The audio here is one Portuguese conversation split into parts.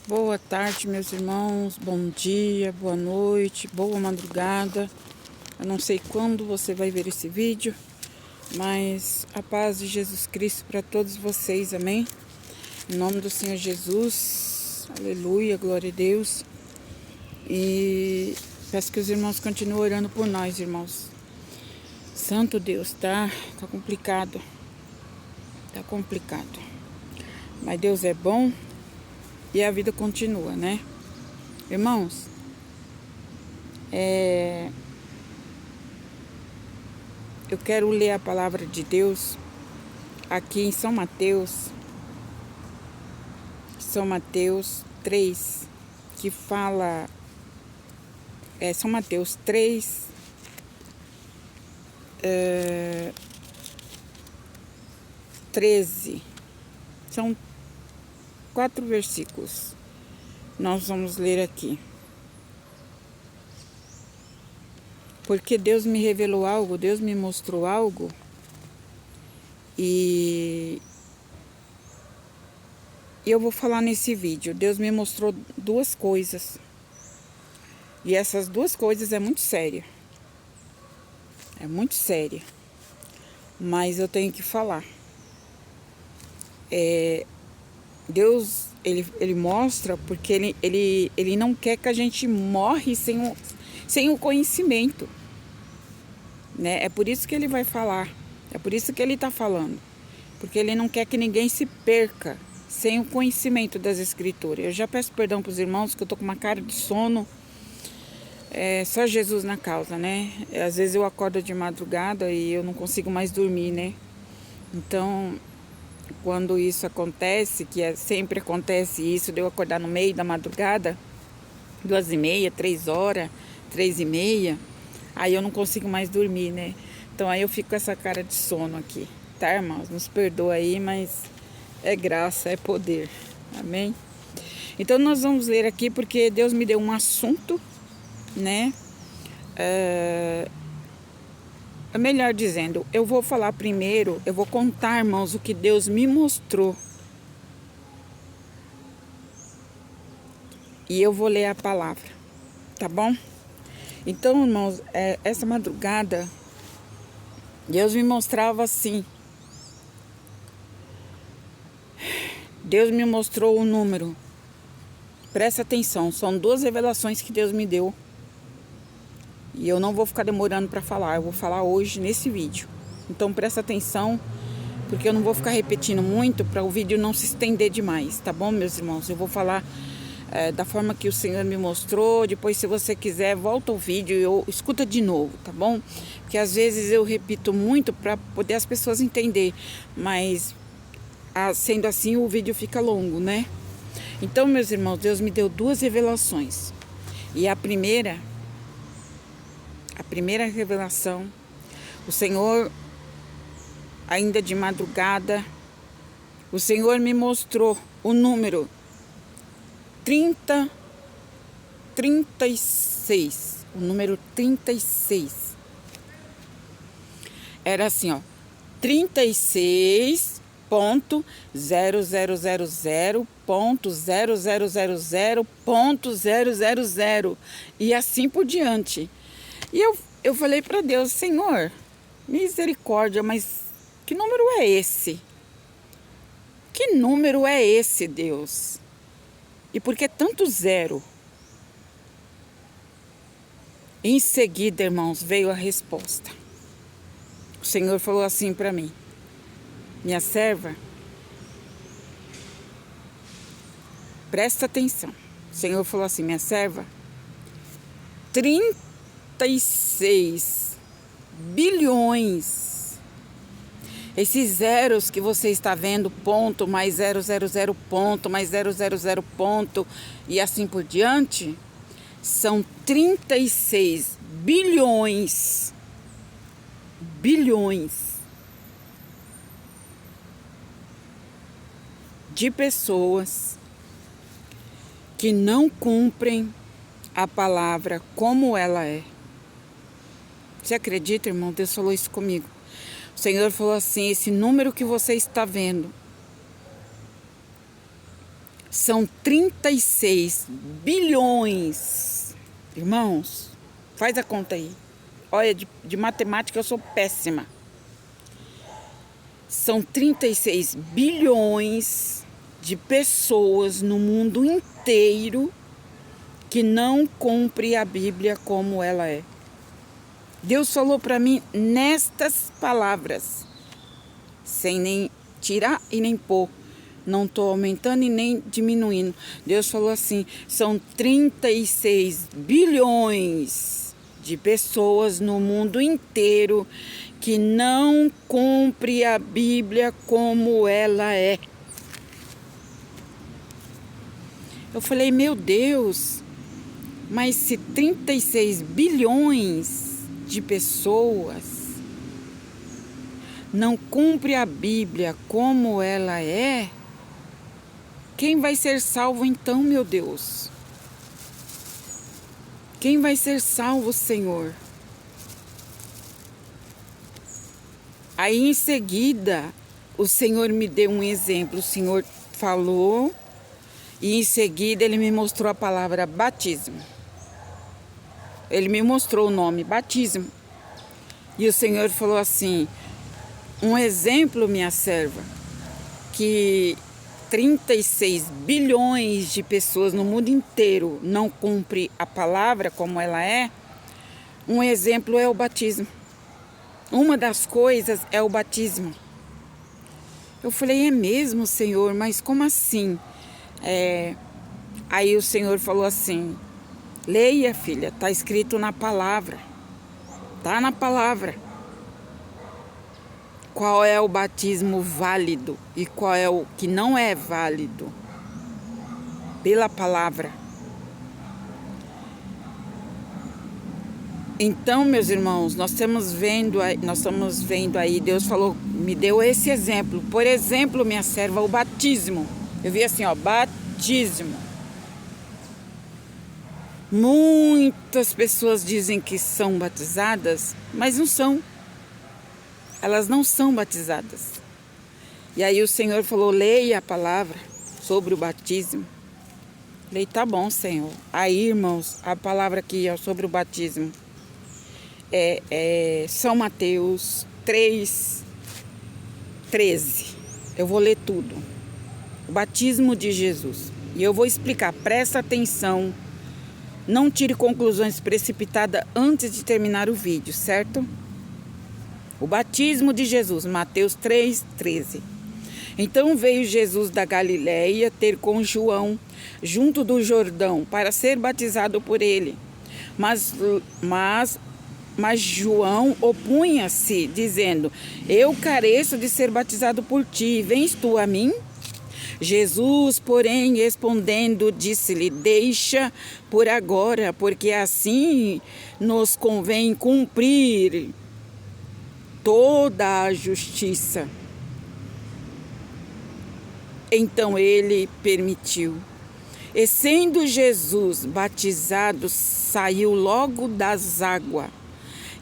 Boa tarde, meus irmãos. Bom dia, boa noite, boa madrugada. Eu não sei quando você vai ver esse vídeo, mas a paz de Jesus Cristo para todos vocês, amém? Em nome do Senhor Jesus, aleluia, glória a Deus. E peço que os irmãos continuem orando por nós, irmãos. Santo Deus, tá complicado. Tá complicado. Mas Deus é bom. E a vida continua, né? Irmãos, eu quero ler a palavra de Deus aqui em São Mateus 3, que fala... São Mateus 3, 13. São 4 versículos. Nós vamos ler aqui. Porque Deus me revelou algo, Deus me mostrou algo. E eu vou falar nesse vídeo. Deus me mostrou 2 coisas. E essas 2 coisas é muito séria. É muito séria. Mas eu tenho que falar. Deus, ele mostra porque ele não quer que a gente morre sem o conhecimento, né? É por isso que ele vai falar, é por isso que ele está falando, porque ele não quer que ninguém se perca sem o conhecimento das escrituras. Eu já peço perdão para os irmãos que eu tô com uma cara de sono, só Jesus na causa, né? Às vezes eu acordo de madrugada e eu não consigo mais dormir, né? Então, quando isso acontece, sempre acontece isso, de eu acordar no meio da madrugada, 2h30, 3 horas, 3h30, aí eu não consigo mais dormir, né? Então aí eu fico com essa cara de sono aqui, tá, irmãos? Nos perdoa aí, mas é graça, é poder, amém? Então nós vamos ler aqui porque Deus me deu um assunto, né? Melhor dizendo, eu vou falar primeiro, eu vou contar, irmãos, o que Deus me mostrou. E eu vou ler a palavra, tá bom? Então, irmãos, essa madrugada, Deus me mostrava assim. Deus me mostrou o número. Presta atenção, são 2 revelações que Deus me deu. E eu não vou ficar demorando para falar, eu vou falar hoje nesse vídeo. Então presta atenção, porque eu não vou ficar repetindo muito para o vídeo não se estender demais, tá bom, meus irmãos? Eu vou falar da forma que o Senhor me mostrou. Depois, se você quiser, volta o vídeo e escuta de novo, tá bom? Porque às vezes eu repito muito para poder as pessoas entenderem, mas sendo assim o vídeo fica longo, né? Então, meus irmãos, Deus me deu 2 revelações. E a primeira revelação, o Senhor, ainda de madrugada, o Senhor me mostrou o número 36. O número 36. Era assim, ó. 36.0000.0000.000 e assim por diante. E eu falei para Deus, Senhor, misericórdia, mas que número é esse? Que número é esse, Deus? E por que tanto zero? Em seguida, irmãos, veio a resposta. O Senhor falou assim para mim, minha serva, presta atenção. O Senhor falou assim, minha serva, 36 bilhões. Esses zeros que você está vendo, ponto, mais 000, ponto, mais 000, ponto, e assim por diante, são 36 bilhões. De pessoas que não cumprem a palavra como ela é. Você acredita, irmão? Deus falou isso comigo. O Senhor falou assim, esse número que você está vendo São 36 bilhões. Irmãos, faz a conta aí. Olha, de matemática eu sou péssima. São 36 bilhões de pessoas no mundo inteiro que não cumpre a Bíblia como ela é. Deus falou para mim nestas palavras, sem nem tirar e nem pôr. Não estou aumentando e nem diminuindo. Deus falou assim, são 36 bilhões de pessoas no mundo inteiro que não cumpre a Bíblia como ela é. Eu falei, meu Deus, mas se 36 bilhões de pessoas não cumpre a Bíblia como ela é, quem vai ser salvo então, meu Deus? Quem vai ser salvo, Senhor? Aí em seguida, o Senhor me deu um exemplo. O Senhor falou e em seguida Ele me mostrou a palavra batismo. Ele me mostrou o nome, batismo. E o Senhor falou assim, um exemplo, minha serva, que 36 bilhões de pessoas no mundo inteiro não cumprem a palavra como ela é, um exemplo é o batismo. Uma das coisas é o batismo. Eu falei, é mesmo, Senhor, mas como assim? Aí o Senhor falou assim, leia, filha, está escrito na palavra. Está na palavra. Qual é o batismo válido e qual é o que não é válido? Pela palavra. Então, meus irmãos, nós estamos vendo aí, Deus falou, me deu esse exemplo. Por exemplo, minha serva, o batismo. Eu vi assim, ó, batismo. Muitas pessoas dizem que são batizadas, mas não são. Elas não são batizadas. E aí o Senhor falou, leia a palavra sobre o batismo. Falei, tá bom, Senhor. Aí, irmãos, a palavra aqui ó, sobre o batismo é São Mateus 3:13. Eu vou ler tudo. O batismo de Jesus. E eu vou explicar, presta atenção. Não tire conclusões precipitadas antes de terminar o vídeo, certo? O batismo de Jesus, Mateus 3:13. Então veio Jesus da Galileia ter com João, junto do Jordão, para ser batizado por ele. Mas João opunha-se, dizendo, eu careço de ser batizado por ti, vens tu a mim? Jesus, porém, respondendo, disse-lhe, deixa por agora, porque assim nos convém cumprir toda a justiça. Então ele permitiu. E sendo Jesus batizado, saiu logo das águas.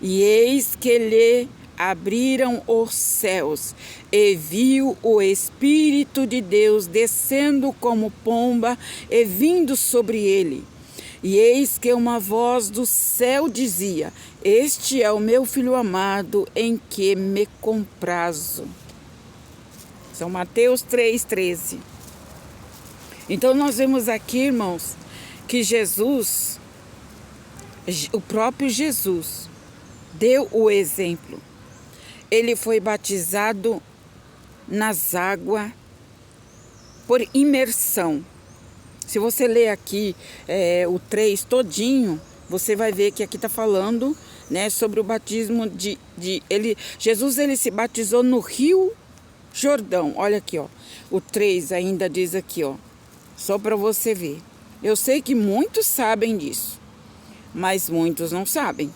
E eis que lhe abriram os céus, e viu o Espírito de Deus descendo como pomba e vindo sobre ele. E eis que uma voz do céu dizia, este é o meu filho amado, em que me comprazo. São Mateus 3:13. Então nós vemos aqui, irmãos, que Jesus, o próprio Jesus, deu o exemplo. Ele foi batizado nas águas por imersão. Se você ler aqui o 3 todinho, você vai ver que aqui está falando, né, sobre o batismo Jesus ele se batizou no Rio Jordão. Olha aqui, ó. O 3 ainda diz aqui, ó. Só para você ver. Eu sei que muitos sabem disso, mas muitos não sabem.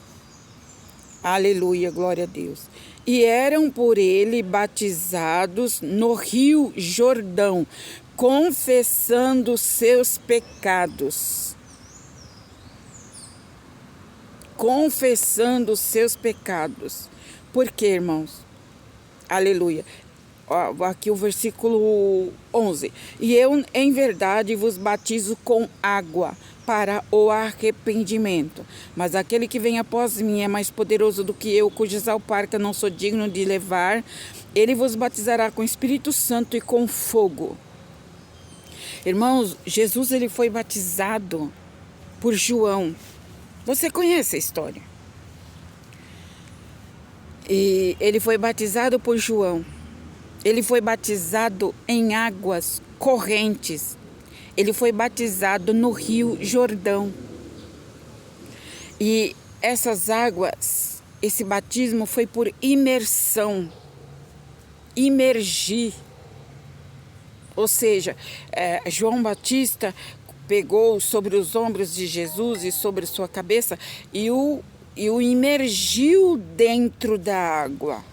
Aleluia, glória a Deus. E eram por ele batizados no Rio Jordão, confessando seus pecados. Confessando seus pecados. Por quê, irmãos? Aleluia. aqui o versículo 11. E eu, em verdade, vos batizo com água para o arrependimento. Mas aquele que vem após mim é mais poderoso do que eu, cujas alparcas não sou digno de levar. Ele vos batizará com Espírito Santo e com fogo. Irmãos, Jesus ele foi batizado por João. Você conhece a história? E ele foi batizado por João. Ele foi batizado em águas correntes. Ele foi batizado no Rio Jordão. E essas águas, esse batismo foi por imersão. Imergir. Ou seja, João Batista pegou sobre os ombros de Jesus e sobre sua cabeça e o imergiu dentro da água.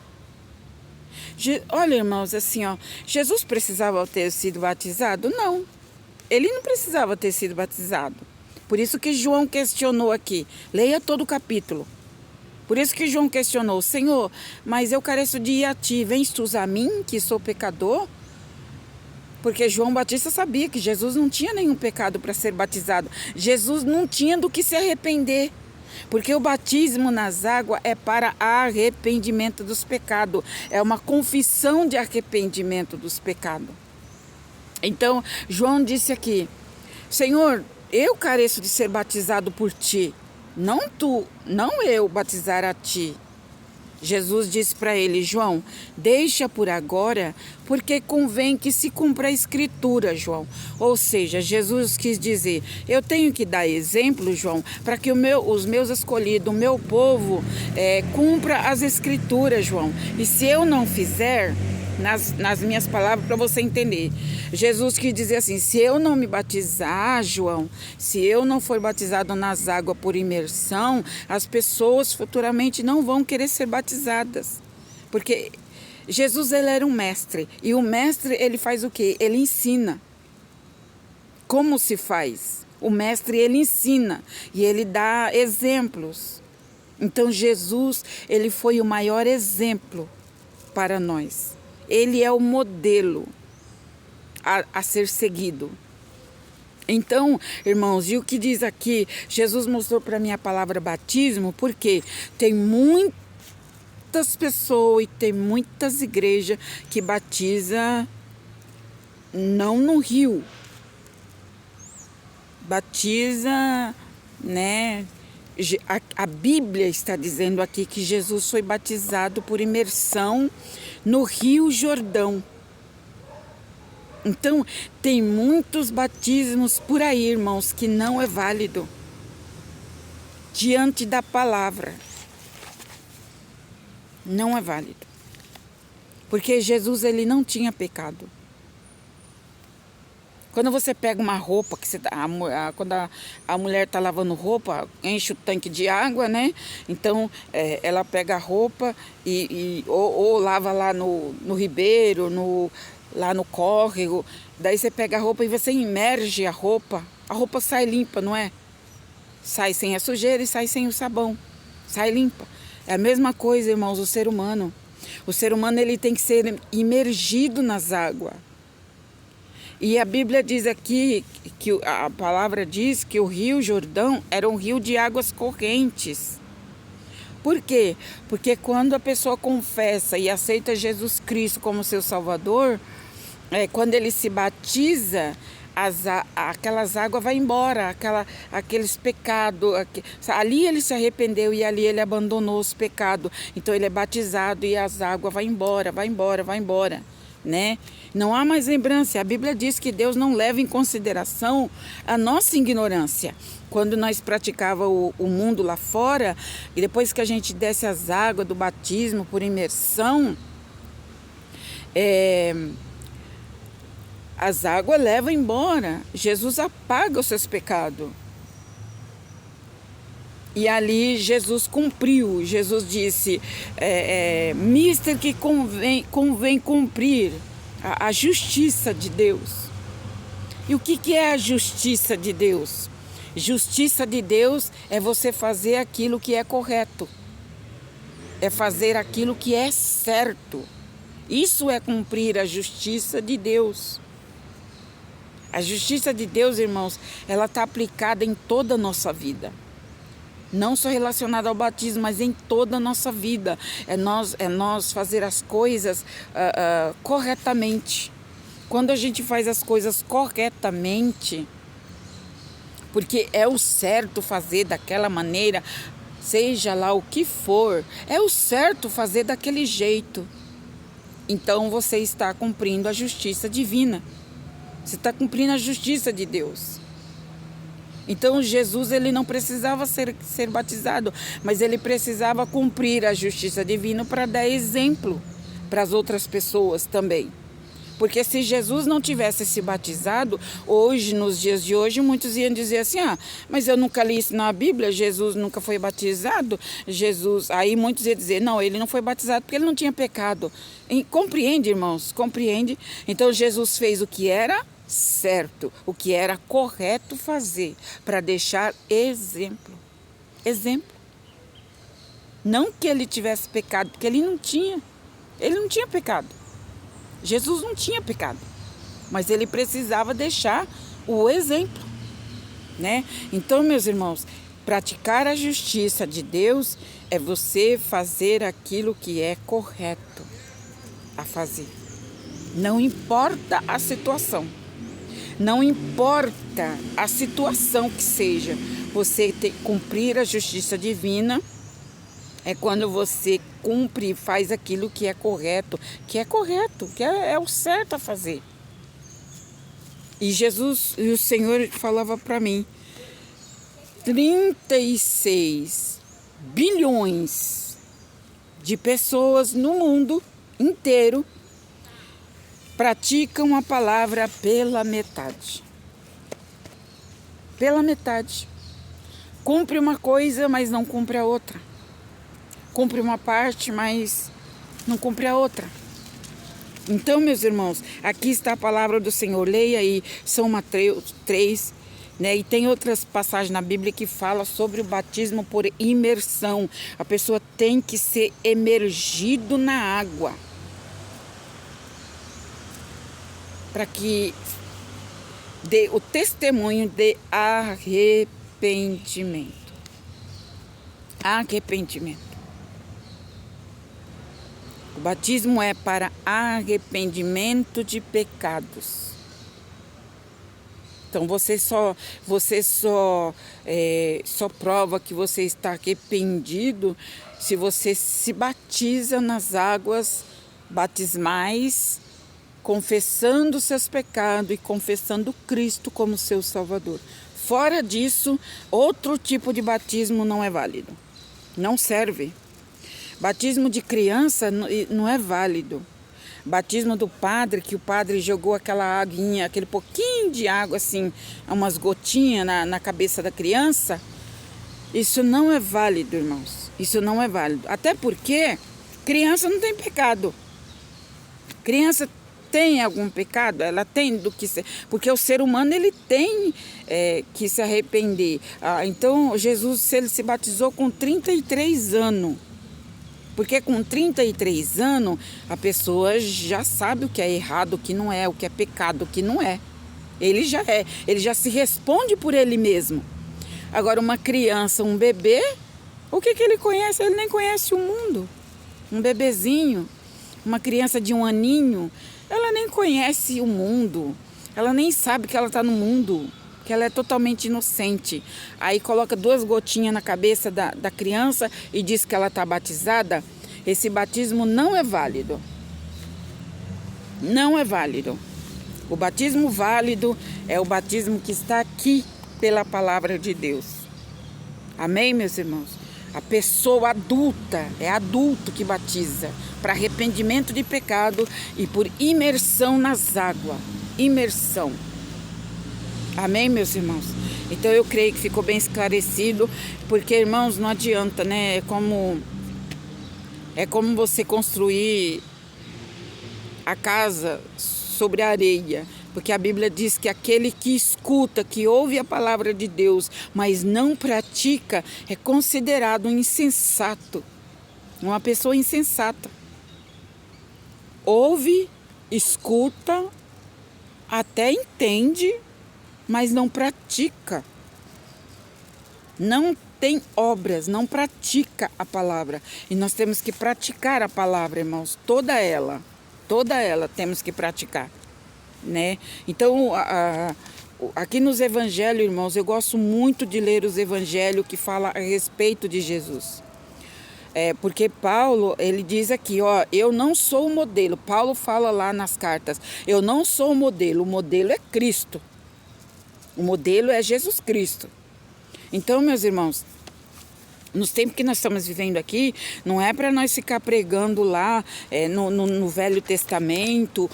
Olha, irmãos, assim, ó, Jesus precisava ter sido batizado? Não, ele não precisava ter sido batizado. Por isso que João questionou aqui. Leia todo o capítulo. Por isso que João questionou: Senhor, mas eu careço de ir a ti, vens tu a mim, que sou pecador? Porque João Batista sabia que Jesus não tinha nenhum pecado para ser batizado. Jesus não tinha do que se arrepender. Porque o batismo nas águas é para arrependimento dos pecados. É uma confissão de arrependimento dos pecados. Então, João disse aqui: Senhor, eu careço de ser batizado por ti. Não tu, não eu batizar a ti. Jesus disse para ele: João, deixa por agora, porque convém que se cumpra a escritura, João. Ou seja, Jesus quis dizer: eu tenho que dar exemplo, João, para que os meus escolhidos, o meu povo, cumpra as escrituras, João. E se eu não fizer, nas minhas palavras, para você entender, Jesus quis dizer assim: se eu não me batizar, João, se eu não for batizado nas águas por imersão, as pessoas futuramente não vão querer ser batizadas. Porque Jesus, ele era um mestre, e o mestre, ele faz o quê? Ele ensina como se faz. O mestre, ele ensina e ele dá exemplos. Então Jesus, ele foi o maior exemplo para nós. Ele é o modelo a ser seguido. Então, irmãos, e o que diz aqui? Jesus mostrou para mim a palavra batismo, porque tem muitas pessoas e tem muitas igrejas que batiza não no rio. Batiza, né? A Bíblia está dizendo aqui que Jesus foi batizado por imersão no Rio Jordão. Então, tem muitos batismos por aí, irmãos, que não é válido diante da palavra. Não é válido. Porque Jesus, ele não tinha pecado. Quando você pega uma roupa, quando a mulher está lavando roupa, enche o tanque de água, né? Então, ela pega a roupa ou lava lá no ribeiro, lá no córrego. Daí você pega a roupa e você imerge a roupa sai limpa, não é? Sai sem a sujeira e sai sem o sabão. Sai limpa. É a mesma coisa, irmãos, o ser humano. O ser humano, ele tem que ser imergido nas águas. E a Bíblia diz aqui, que a palavra diz que o Rio Jordão era um rio de águas correntes. Por quê? Porque quando a pessoa confessa e aceita Jesus Cristo como seu Salvador, quando ele se batiza, aquelas águas vão embora, aqueles pecados. Ali ele se arrependeu e ali ele abandonou os pecados. Então ele é batizado e as águas vão embora, né? Não há mais lembrança. A Bíblia diz que Deus não leva em consideração a nossa ignorância. Quando nós praticávamos o mundo lá fora, e depois que a gente desce as águas do batismo por imersão, as águas levam embora. Jesus apaga os seus pecados. E ali Jesus cumpriu. Jesus disse, mister, que convém cumprir a justiça de Deus. E o que é a justiça de Deus? Justiça de Deus é você fazer aquilo que é correto. É fazer aquilo que é certo. Isso é cumprir a justiça de Deus. A justiça de Deus, irmãos, ela está aplicada em toda a nossa vida. Não só relacionada ao batismo, mas em toda a nossa vida. É nós fazer as coisas corretamente. Quando a gente faz as coisas corretamente, porque é o certo fazer daquela maneira, seja lá o que for, é o certo fazer daquele jeito. Então você está cumprindo a justiça divina. Você está cumprindo a justiça de Deus. Então Jesus, ele não precisava ser batizado, mas ele precisava cumprir a justiça divina para dar exemplo para as outras pessoas também. Porque se Jesus não tivesse se batizado, hoje, nos dias de hoje, muitos iam dizer assim, mas eu nunca li isso na Bíblia, Jesus nunca foi batizado, aí muitos iam dizer, não, ele não foi batizado porque ele não tinha pecado. Compreende, irmãos? Compreende? Então Jesus fez o que era certo, o que era correto fazer, para deixar exemplo. Exemplo. Não que ele tivesse pecado, porque ele não tinha pecado. Jesus não tinha pecado, mas ele precisava deixar o exemplo, né? Então, meus irmãos, praticar a justiça de Deus é você fazer aquilo que é correto a fazer. Não importa a situação, não importa a situação que seja, você cumprir a justiça divina é quando você cumpre e faz aquilo que é correto, que é o certo a fazer. E Jesus, e o Senhor falava para mim, 36 bilhões de pessoas no mundo inteiro praticam a palavra pela metade. Pela metade. Cumpre uma coisa, mas não cumpre a outra. Cumpre uma parte, mas não cumpre a outra. Então, meus irmãos, aqui está a palavra do Senhor. Leia aí, São Mateus 3, né? E tem outras passagens na Bíblia que falam sobre o batismo por imersão. A pessoa tem que ser emergido na água para que dê o testemunho de arrependimento. Arrependimento. O batismo é para arrependimento de pecados. Então você só prova que você está arrependido se você se batiza nas águas batismais, confessando seus pecados e confessando Cristo como seu Salvador. Fora disso, outro tipo de batismo não é válido. Não serve. Batismo de criança não é válido. Batismo do padre, que o padre jogou aquela aguinha, aquele pouquinho de água, assim, umas gotinhas na cabeça da criança, isso não é válido, irmãos. Isso não é válido. Até porque criança não tem pecado. Criança tem algum pecado? Ela tem do que ser. Porque o ser humano, ele tem que se arrepender. Então, Jesus, ele se batizou com 33 anos. Porque com 33 anos, a pessoa já sabe o que é errado, o que não é, o que é pecado, o que não é. Ele já se responde por ele mesmo. Agora, uma criança, um bebê, o que ele conhece? Ele nem conhece o mundo. Um bebezinho, uma criança de 1 aninho, ela nem conhece o mundo. Ela nem sabe que ela está no mundo, que ela é totalmente inocente. Aí coloca 2 gotinhas na cabeça da criança e diz que ela está batizada. Esse batismo não é válido. Não é válido. O batismo válido é o batismo que está aqui pela palavra de Deus. Amém, meus irmãos? A pessoa adulta, é adulto que batiza, para arrependimento de pecado e por imersão nas águas. Imersão. Amém, meus irmãos? Então eu creio que ficou bem esclarecido, porque, irmãos, não adianta, né? É como você construir a casa sobre a areia, porque a Bíblia diz que aquele que escuta, que ouve a palavra de Deus, mas não pratica, é considerado um insensato, uma pessoa insensata. ouve, escuta, até entende, mas não pratica. Não tem obras, não pratica a palavra. E nós temos que praticar a palavra, irmãos, toda ela temos que praticar, né? Então, aqui nos evangelhos, irmãos, eu gosto muito de ler os evangelhos que falam a respeito de Jesus. Porque Paulo, ele diz aqui, ó, eu não sou o modelo. Paulo fala lá nas cartas, eu não sou o modelo é Cristo. O modelo é Jesus Cristo. Então, meus irmãos, nos tempos que nós estamos vivendo aqui, não é para nós ficar pregando lá no Velho Testamento,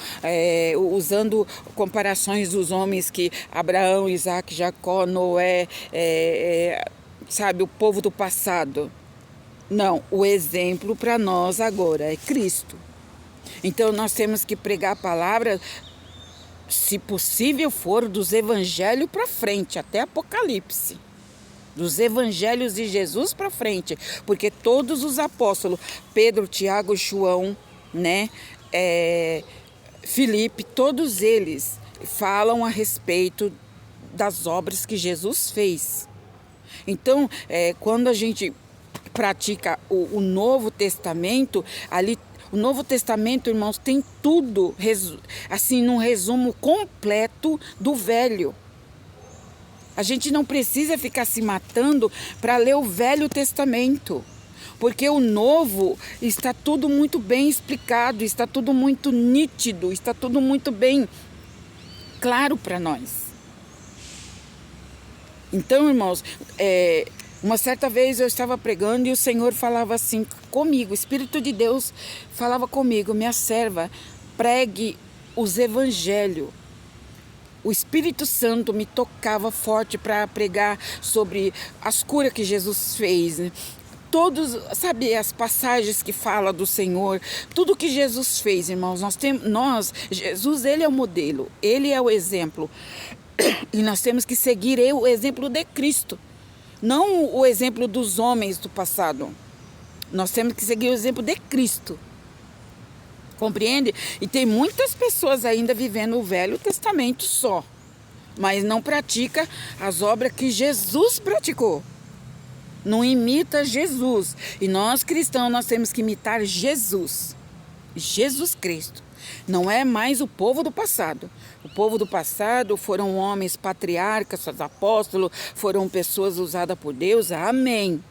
usando comparações dos homens que Abraão, Isaac, Jacó, Noé, sabe, o povo do passado. Não, o exemplo para nós agora é Cristo. Então nós temos que pregar a palavra, se possível for, dos evangelhos para frente, até Apocalipse. Dos evangelhos de Jesus para frente, porque todos os apóstolos, Pedro, Tiago, João, né, Filipe, todos eles falam a respeito das obras que Jesus fez. Então, quando a gente pratica o Novo Testamento, ali o Novo Testamento, irmãos, tem tudo, assim, num resumo completo do Velho. A gente não precisa ficar se matando para ler o Velho Testamento, porque o Novo está tudo muito bem explicado, está tudo muito nítido, está tudo muito bem claro para nós. Então, irmãos, uma certa vez eu estava pregando e o Senhor falava assim comigo, o Espírito de Deus falava comigo, minha serva, pregue os evangelhos. O Espírito Santo me tocava forte para pregar sobre as curas que Jesus fez, né? Todos, sabe, as passagens que fala do Senhor, tudo que Jesus fez, irmãos, Jesus, ele é o modelo, ele é o exemplo. E nós temos que seguir o exemplo de Cristo, não o exemplo dos homens do passado. Nós temos que seguir o exemplo de Cristo. Compreende? E tem muitas pessoas ainda vivendo o Velho Testamento só, mas não pratica as obras que Jesus praticou. Não imita Jesus. E nós cristãos, nós temos que imitar Jesus. Jesus Cristo. Não é mais o povo do passado. O povo do passado foram homens patriarcas, apóstolos, foram pessoas usadas por Deus. Amém.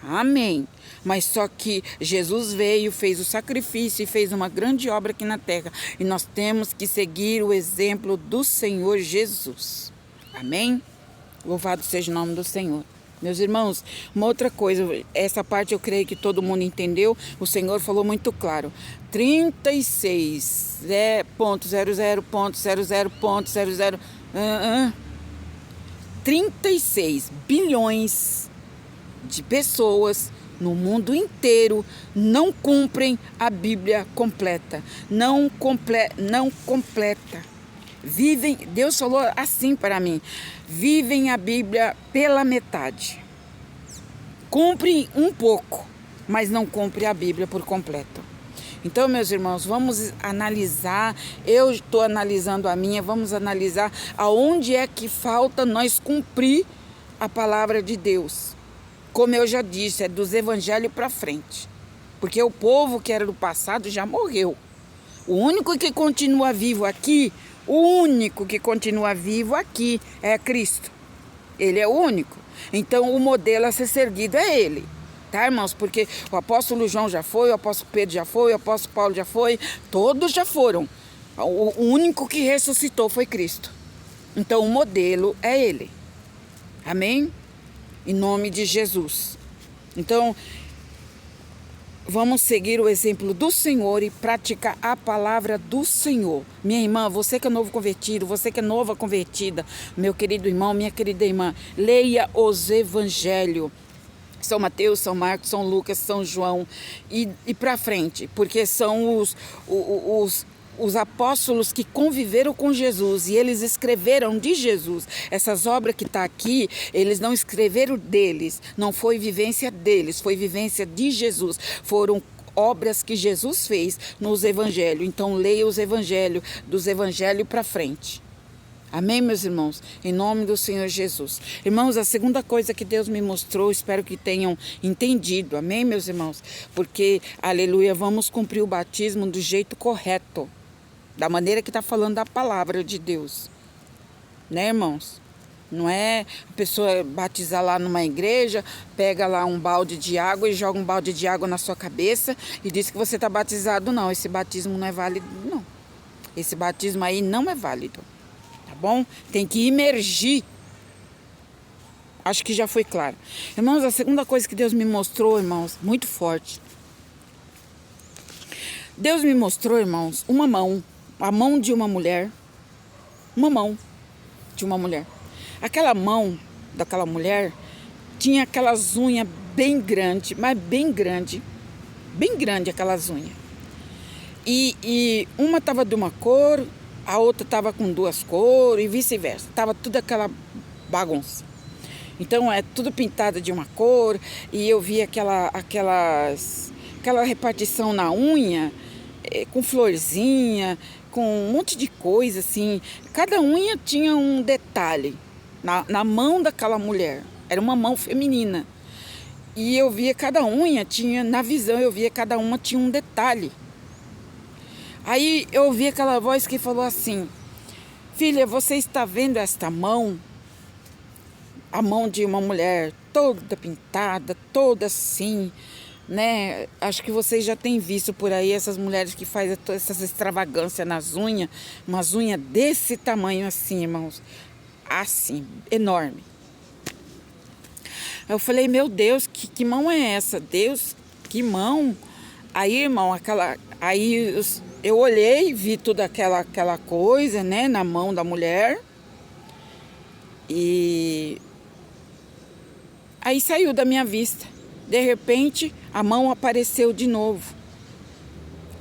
Amém. Mas só que Jesus veio, fez o sacrifício e fez uma grande obra aqui na terra. E nós temos que seguir o exemplo do Senhor Jesus. Amém? Louvado seja o nome do Senhor. Meus irmãos, uma outra coisa, essa parte eu creio que todo mundo entendeu. O Senhor falou muito claro. 36 bilhões de pessoas no mundo inteiro não cumprem a Bíblia completa. Não completa. Vivem, Deus falou assim para mim, vivem a Bíblia pela metade. Cumprem um pouco, mas não cumprem a Bíblia por completo. Então, meus irmãos, vamos analisar, eu estou analisando a minha, vamos analisar aonde é que falta nós cumprir a palavra de Deus. Como eu já disse, é dos evangelhos para frente. Porque o povo que era do passado já morreu. O único que continua vivo aqui, é Cristo. Ele é o único. Então, o modelo a ser seguido é ele. Tá, irmãos? Porque o apóstolo João já foi, o apóstolo Pedro já foi, o apóstolo Paulo já foi, todos já foram. O único que ressuscitou foi Cristo. Então, o modelo é ele. Amém? Em nome de Jesus. Então, vamos seguir o exemplo do Senhor e praticar a palavra do Senhor. Minha irmã, você que é novo convertido, você que é nova convertida, meu querido irmão, minha querida irmã, leia os evangelhos. São Mateus, São Marcos, São Lucas, São João e para frente, porque são os apóstolos que conviveram com Jesus e eles escreveram de Jesus. Essas obras que estão aqui, eles não escreveram deles, não foi vivência deles, foi vivência de Jesus. Foram obras que Jesus fez nos evangelhos. Então leia os evangelhos, dos evangelhos para frente. Amém, meus irmãos? Em nome do Senhor Jesus. Irmãos, a segunda coisa que Deus me mostrou, espero que tenham entendido. Amém, meus irmãos? Porque, aleluia, vamos cumprir o batismo do jeito correto. Da maneira que está falando a palavra de Deus. Né, irmãos? Não é a pessoa batizar lá numa igreja, pega lá um balde de água e joga um balde de água na sua cabeça e diz que você está batizado. Não, esse batismo não é válido, não. Esse batismo aí não é válido. Tá bom? Tem que imergir. Acho que já foi claro. Irmãos, a segunda coisa que Deus me mostrou, irmãos, muito forte. Deus me mostrou, irmãos, uma mão. A mão de uma mulher. Uma mão de uma mulher. Aquela mão daquela mulher tinha aquelas unhas bem grandes, mas bem grande aquelas unhas. E uma estava de uma cor, a outra estava com duas cores e vice-versa. Tava tudo aquela bagunça. Então é tudo pintado de uma cor e eu vi aquela repartição na unha com florzinha, com um monte de coisa assim. Cada unha tinha um detalhe na mão daquela mulher. Era uma mão feminina. E eu via cada unha tinha, na visão eu via cada uma tinha um detalhe. Aí eu ouvi aquela voz que falou assim: filha, você está vendo esta mão? A mão de uma mulher toda pintada, toda assim, né? Acho que vocês já têm visto por aí essas mulheres que fazem todas essas extravagâncias nas unhas. Umas unhas desse tamanho assim, irmãos. Assim, enorme. Eu falei, meu Deus, que mão é essa? Deus, que mão? Aí, irmão, aí eu olhei, vi toda aquela coisa, né, na mão da mulher. E aí saiu da minha vista. De repente, a mão apareceu de novo.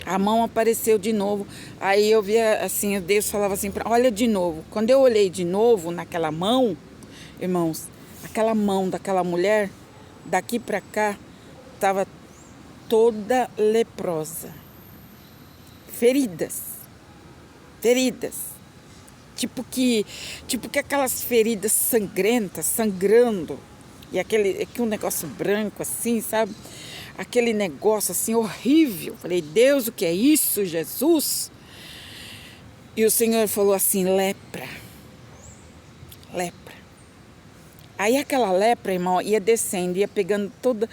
A mão apareceu de novo. Aí eu via assim, Deus falava assim, olha de novo. Quando eu olhei de novo naquela mão, irmãos, aquela mão daquela mulher, daqui para cá, estava toda leprosa. Feridas. Tipo que aquelas feridas sangrentas, sangrando. E aquele um negócio branco assim, sabe? Aquele negócio assim horrível. Falei, Deus, o que é isso, Jesus? E o Senhor falou assim, lepra. Aí aquela lepra, irmão, ia descendo, ia pegando todos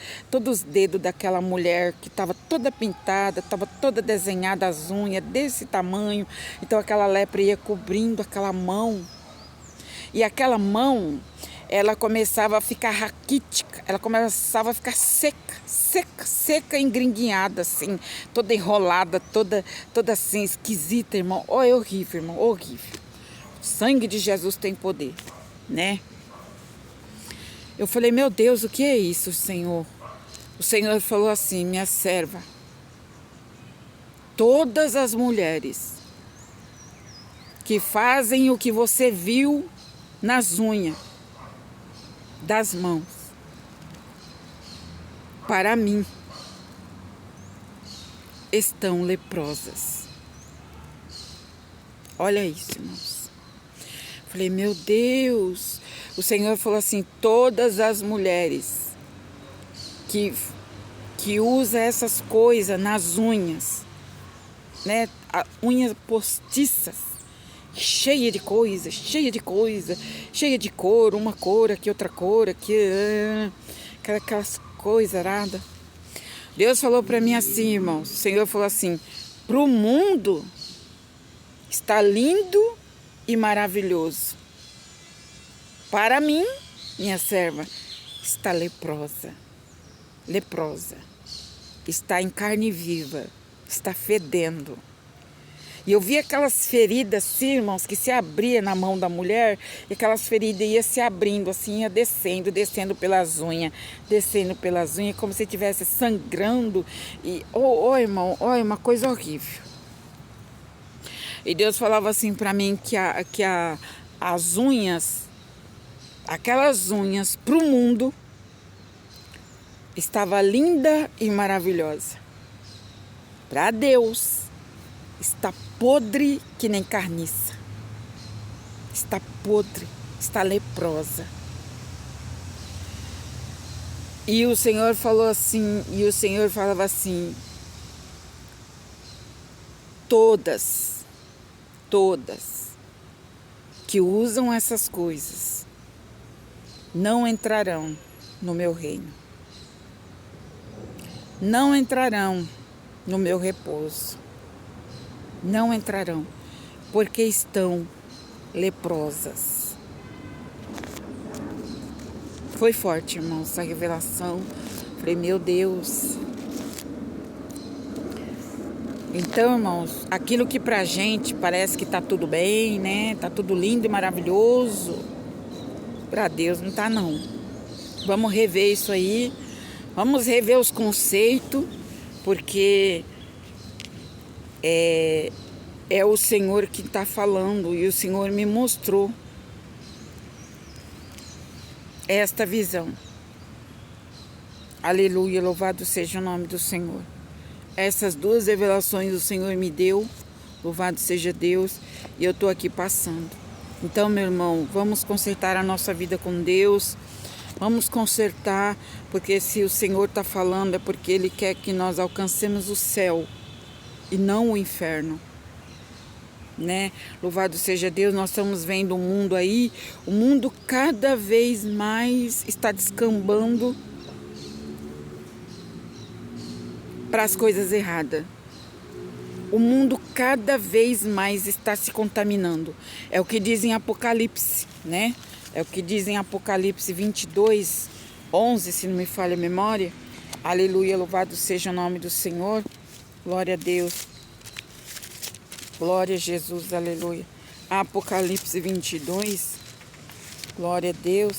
os dedos daquela mulher que estava toda pintada, estava toda desenhada, as unhas desse tamanho. Então aquela lepra ia cobrindo aquela mão. E aquela mão, ela começava a ficar raquítica, ela começava a ficar seca, engringuinhada, assim, toda enrolada, toda assim, esquisita, irmão. Oh, é horrível, irmão, horrível. O sangue de Jesus tem poder, né? Eu falei, meu Deus, o que é isso, Senhor? O Senhor falou assim, minha serva, todas as mulheres que fazem o que você viu nas unhas das mãos, para mim, estão leprosas. Olha isso, irmãos. Falei, meu Deus. O Senhor falou assim, todas as mulheres que usam essas coisas nas unhas, né? Unhas postiças, cheia de coisa, cheia de cor, uma cor aqui, outra cor aqui, aquelas coisas aradas. Deus falou para mim assim, irmãos, o Senhor falou assim, para o mundo está lindo e maravilhoso. Para mim, minha serva, está leprosa, está em carne viva, está fedendo. E eu vi aquelas feridas, assim, irmãos, que se abria na mão da mulher, e aquelas feridas iam se abrindo, assim, ia descendo pelas unhas, como se estivesse sangrando. E, irmão, é uma coisa horrível. E Deus falava assim para mim que as unhas, aquelas unhas para o mundo, estava linda e maravilhosa. Para Deus, está podre que nem carniça. Está podre, está leprosa. E o Senhor falou assim, e o Senhor falava assim: todas que usam essas coisas não entrarão no meu reino. Não entrarão no meu repouso. Não entrarão, porque estão leprosas. Foi forte, irmãos, essa revelação. Falei, meu Deus. Então, irmãos, aquilo que pra gente parece que tá tudo bem, né? Tá tudo lindo e maravilhoso. Pra Deus não tá, não. Vamos rever isso aí. Vamos rever os conceitos, porque é o Senhor que está falando e o Senhor me mostrou esta visão. Aleluia, louvado seja o nome do Senhor. Essas duas revelações o Senhor me deu, louvado seja Deus, e eu estou aqui passando. Então, meu irmão, vamos consertar a nossa vida com Deus. Vamos consertar, porque se o Senhor está falando é porque Ele quer que nós alcancemos o céu e não o inferno, né? Louvado seja Deus, nós estamos vendo o mundo aí, o mundo cada vez mais está descambando para as coisas erradas. O mundo cada vez mais está se contaminando. É o que diz em Apocalipse, né? É o que diz em Apocalipse 22, 11, se não me falha a memória. Aleluia, louvado seja o nome do Senhor. Glória a Deus. Glória a Jesus, aleluia. Apocalipse 22. Glória a Deus.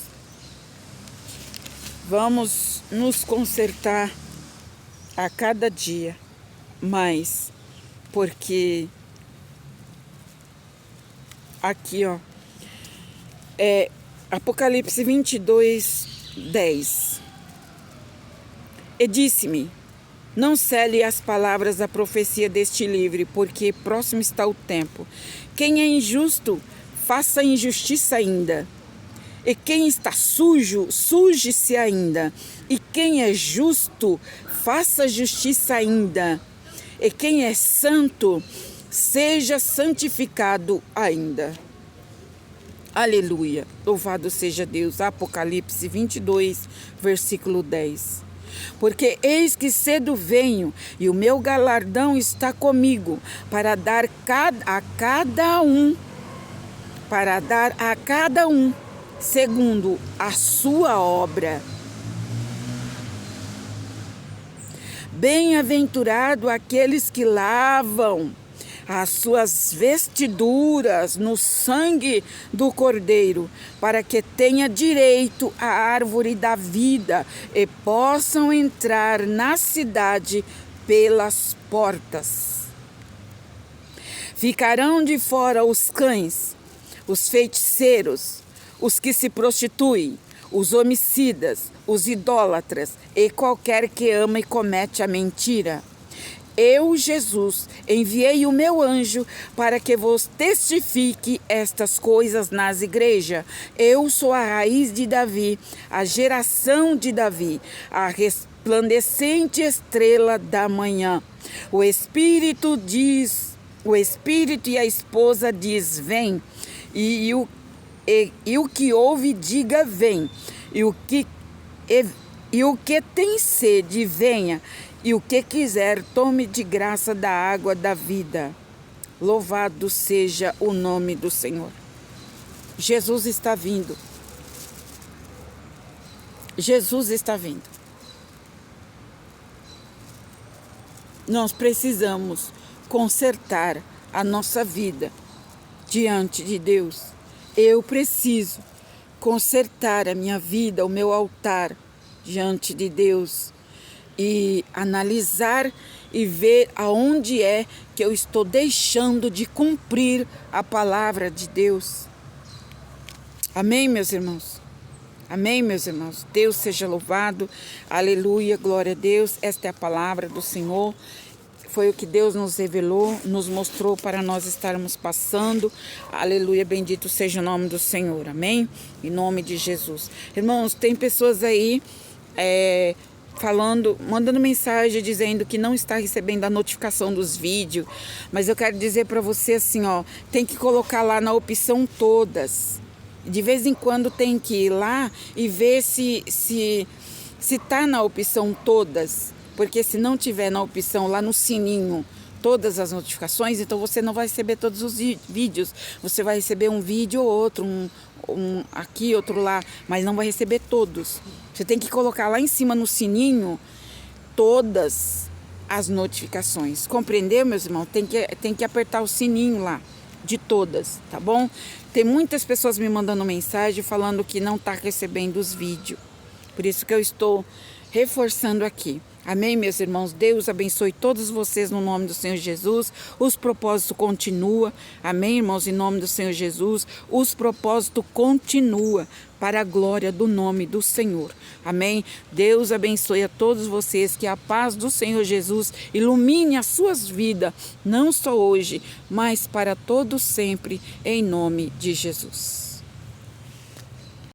Vamos nos consertar a cada dia mais, porque aqui, ó, Apocalipse 22, 10. E disse-me: não cele as palavras da profecia deste livro, porque próximo está o tempo. Quem é injusto, faça injustiça ainda. E quem está sujo, suje-se ainda. E quem é justo, faça justiça ainda. E quem é santo, seja santificado ainda. Aleluia. Louvado seja Deus. Apocalipse 22, versículo 10. Porque eis que cedo venho, e o meu galardão está comigo, para dar a cada um segundo a sua obra. Bem-aventurado aqueles que lavam as suas vestiduras no sangue do Cordeiro, para que tenha direito à árvore da vida e possam entrar na cidade pelas portas. Ficarão de fora os cães, os feiticeiros, os que se prostituem, os homicidas, os idólatras e qualquer que ama e comete a mentira. Eu, Jesus, enviei o meu anjo para que vos testifique estas coisas nas igrejas. Eu sou a raiz de Davi, a geração de Davi, a resplandecente estrela da manhã. O Espírito e a esposa diz, vem. E o que ouve, diga, vem. E o que tem sede, venha. E o que quiser, tome de graça da água da vida. Louvado seja o nome do Senhor. Jesus está vindo. Jesus está vindo. Nós precisamos consertar a nossa vida diante de Deus. Eu preciso consertar a minha vida, o meu altar diante de Deus. E analisar e ver aonde é que eu estou deixando de cumprir a palavra de Deus. Amém, meus irmãos? Amém, meus irmãos? Deus seja louvado. Aleluia, glória a Deus. Esta é a palavra do Senhor. foi o que Deus nos revelou, nos mostrou para nós estarmos passando. Aleluia, bendito seja o nome do Senhor, amém? Em nome de Jesus. Irmãos, tem pessoas aí falando, mandando mensagem dizendo que não está recebendo a notificação dos vídeos, mas eu quero dizer para você assim, ó, tem que colocar lá na opção todas. De vez em quando tem que ir lá e ver se tá na opção todas, porque se não tiver na opção lá no sininho todas as notificações, então você não vai receber todos os vídeos, você vai receber um vídeo ou outro, um aqui, outro lá, mas não vai receber todos. Você tem que colocar lá em cima no sininho todas as notificações. Compreendeu, meus irmãos? Tem que apertar o sininho lá de todas, tá bom? Tem muitas pessoas me mandando mensagem falando que não está recebendo os vídeos. Por isso que eu estou reforçando aqui. Amém, meus irmãos? Deus abençoe todos vocês no nome do Senhor Jesus. Os propósitos continuam. Amém, irmãos? Em nome do Senhor Jesus. Os propósitos continuam para a glória do nome do Senhor. Amém? Deus abençoe a todos vocês. Que a paz do Senhor Jesus ilumine as suas vidas. Não só hoje, mas para todos sempre. Em nome de Jesus.